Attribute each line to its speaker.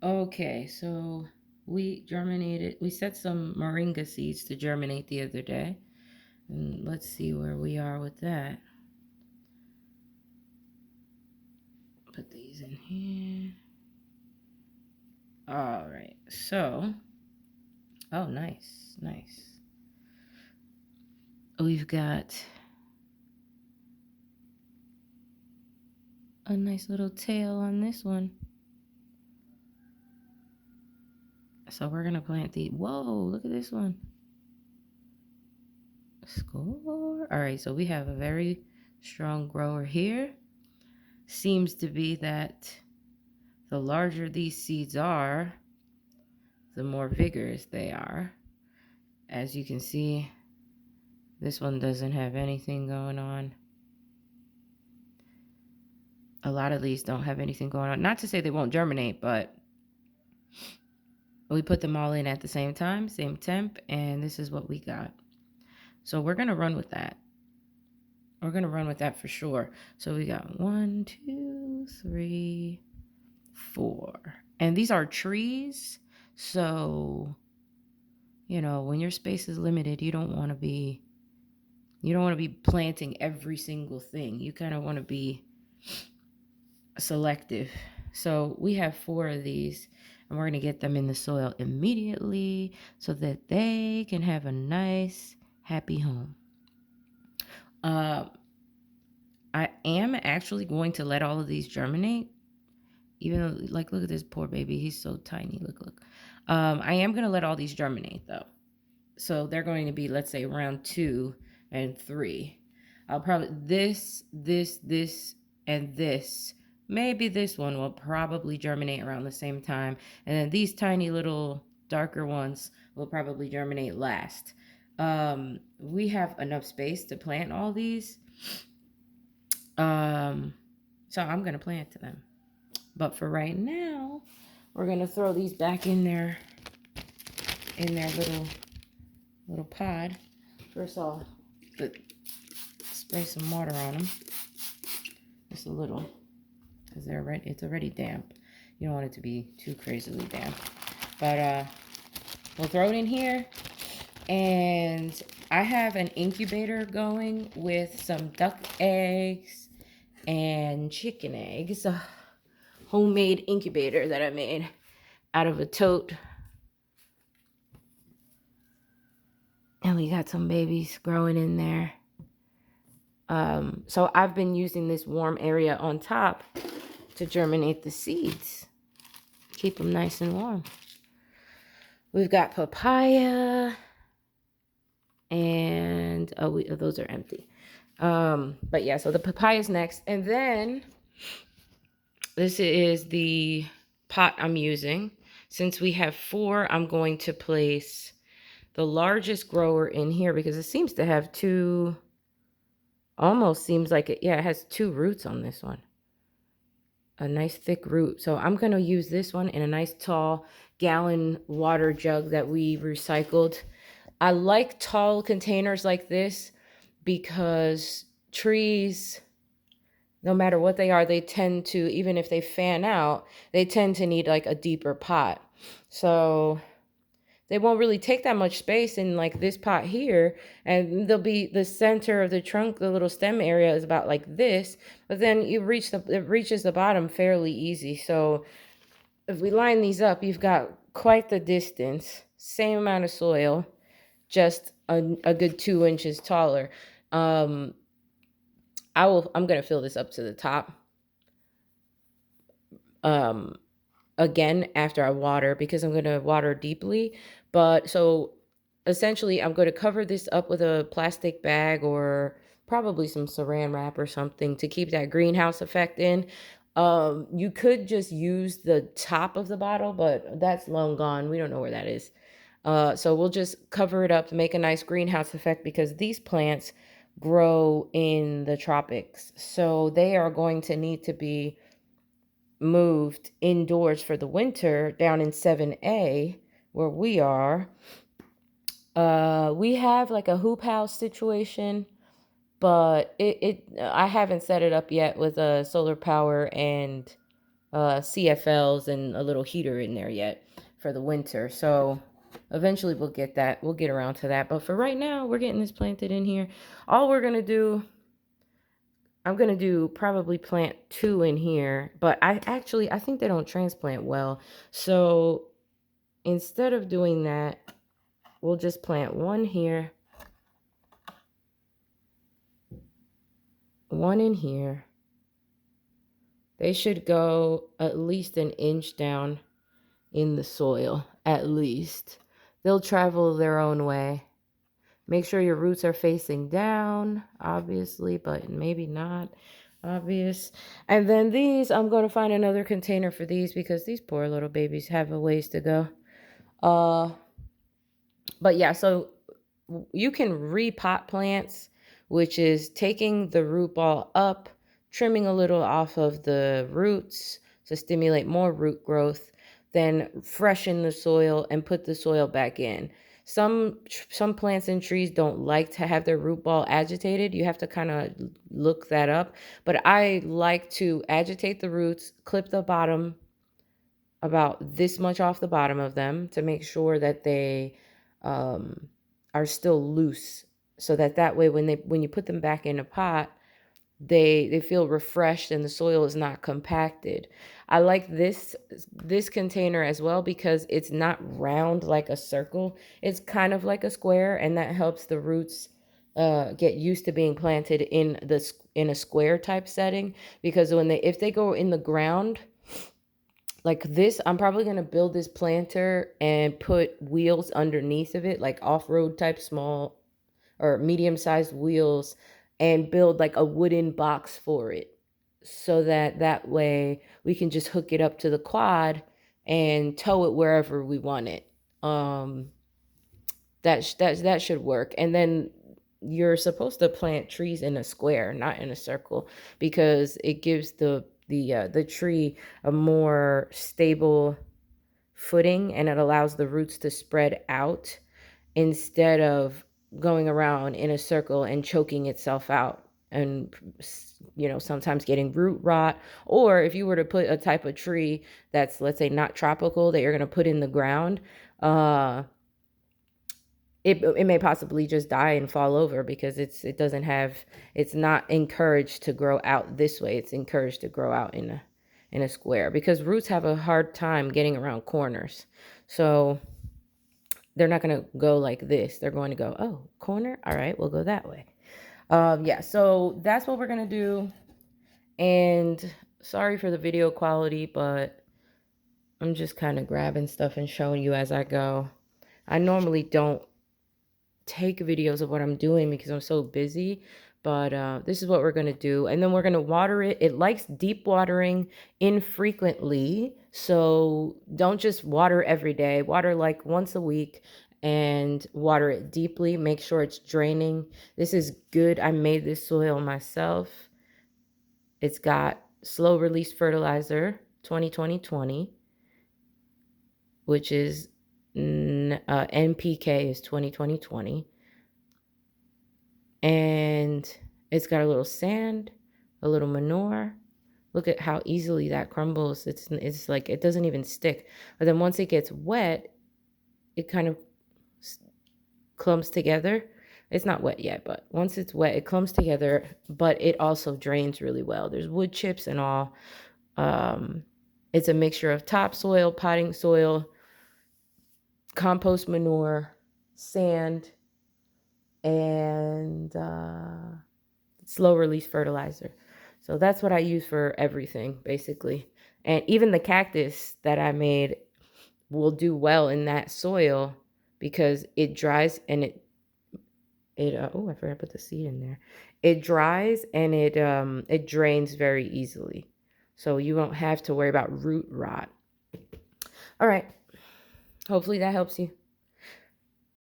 Speaker 1: Okay, so we set some moringa seeds to germinate the other day. And let's see where we are with that. Put these in here. All right, so, oh, nice, nice. We've got a nice little tail on this one. So we're gonna plant the, whoa, look at this one. Score. All right, so we have a very strong grower here. Seems to be that the larger these seeds are, the more vigorous they are. As you can see, this one doesn't have anything going on. A lot of these don't have anything going on. Not to say they won't germinate, but we put them all in at the same time, same temp, and this is what we got. So we're going to run with that. We're going to run with that for sure. So we got 1, 2, 3, 4. And these are trees. So, you know, when your space is limited, you don't want to be planting every single thing. You kind of want to be selective. So we have 4 of these, and we're going to get them in the soil immediately so that they can have a nice, happy home. I am actually going to let all of these germinate, even though, like, look at this poor baby. He's so tiny. Look. I am going to let all these germinate, though. So they're going to be, let's say, round 2 and 3. I'll probably, this, and this. Maybe this one will probably germinate around the same time. And then these tiny little darker ones will probably germinate last. We have enough space to plant all these. So I'm going to plant them. But for right now, we're going to throw these back in their little pod. First I'll spray some water on them. Just a little, because it's already damp. You don't want it to be too crazily damp. But we'll throw it in here. And I have an incubator going with some duck eggs and chicken eggs. A homemade incubator that I made out of a tote. And we got some babies growing in there. So I've been using this warm area on top to germinate the seeds. Keep them nice and warm. We've got papaya. And those are empty. But yeah, so the papaya is next. And then this is the pot I'm using. Since we have 4, I'm going to place the largest grower in here because it seems to have 2, almost seems like it, yeah, it has 2 roots on this one. A nice thick root. So I'm going to use this one in a nice tall gallon water jug that we recycled. I like tall containers like this because trees, no matter what they are, they tend to, even if they fan out, they tend to need like a deeper pot. So they won't really take that much space in like this pot here. And they'll be the center of the trunk, the little stem area is about like this, but then it reaches the bottom fairly easy. So if we line these up, you've got quite the distance, same amount of soil, just a good 2 inches taller. I'm going to fill this up to the top. Again, after I water, because I'm going to water deeply. But so essentially I'm going to cover this up with a plastic bag or probably some saran wrap or something to keep that greenhouse effect in. You could just use the top of the bottle, but that's long gone. We don't know where that is. So we'll just cover it up to make a nice greenhouse effect because these plants grow in the tropics. So they are going to need to be moved indoors for the winter down in 7A where we are. We have like a hoop house situation, but I haven't set it up yet with a solar power and CFLs and a little heater in there yet for the winter. So eventually we'll get that. We'll get around to that. But for right now, we're getting this planted in here. All we're going to do, I'm going to do probably plant 2 in here. But I think they don't transplant well. So instead of doing that, we'll just plant 1 here, 1 in here. They should go at least an inch down in the soil, at least. They'll travel their own way. Make sure your roots are facing down, obviously, but maybe not obvious. And then these, I'm going to find another container for these because these poor little babies have a ways to go. But yeah, so you can repot plants, which is taking the root ball up, trimming a little off of the roots to stimulate more root growth, then freshen the soil and put the soil back in. Some plants and trees don't like to have their root ball agitated. You have to kind of look that up. But I like to agitate the roots, clip the bottom about this much off the bottom of them to make sure that they are still loose, so that way when you put them back in a pot, they feel refreshed and the soil is not compacted. I like this container as well because it's not round like a circle. It's kind of like a square, and that helps the roots get used to being planted in a square type setting, because if they go in the ground like this, I'm probably going to build this planter and put wheels underneath of it, like off-road type small or medium-sized wheels, and build like a wooden box for it, so that way we can just hook it up to the quad and tow it wherever we want it. That should work. And then you're supposed to plant trees in a square, not in a circle, because it gives the tree a more stable footing, and it allows the roots to spread out instead of going around in a circle and choking itself out, and sometimes getting root rot. Or if you were to put a type of tree that's, let's say, not tropical, that you're going to put in the ground, it may possibly just die and fall over, because it's not encouraged to grow out this way. It's encouraged to grow out in a square, because roots have a hard time getting around corners. So they're not going to go like this. They're going to go, oh, corner. All right, we'll go that way. Yeah, so that's what we're going to do. And sorry for the video quality, but I'm just kind of grabbing stuff and showing you as I go. I normally don't take videos of what I'm doing because I'm so busy, but this is what we're going to do. And then we're going to water it. It likes deep watering infrequently, so don't just water every day. Water like once a week, and water it deeply. Make sure it's draining. This is good. I made this soil myself. It's got slow release fertilizer 20-20-20, which is NPK is 20-20-20, and it's got a little sand, a little manure. Look at how easily that crumbles. It's like it doesn't even stick. But then once it gets wet, it kind of clumps together. It's not wet yet, but once it's wet, it clumps together, but it also drains really well. There's wood chips and all. It's a mixture of topsoil, potting soil, compost manure, sand, and slow release fertilizer. So that's what I use for everything, basically. And even the cactus that I made will do well in that soil because it dries and it oh, I forgot to put the seed in there. It dries and it drains very easily. So you won't have to worry about root rot. All right. Hopefully that helps you.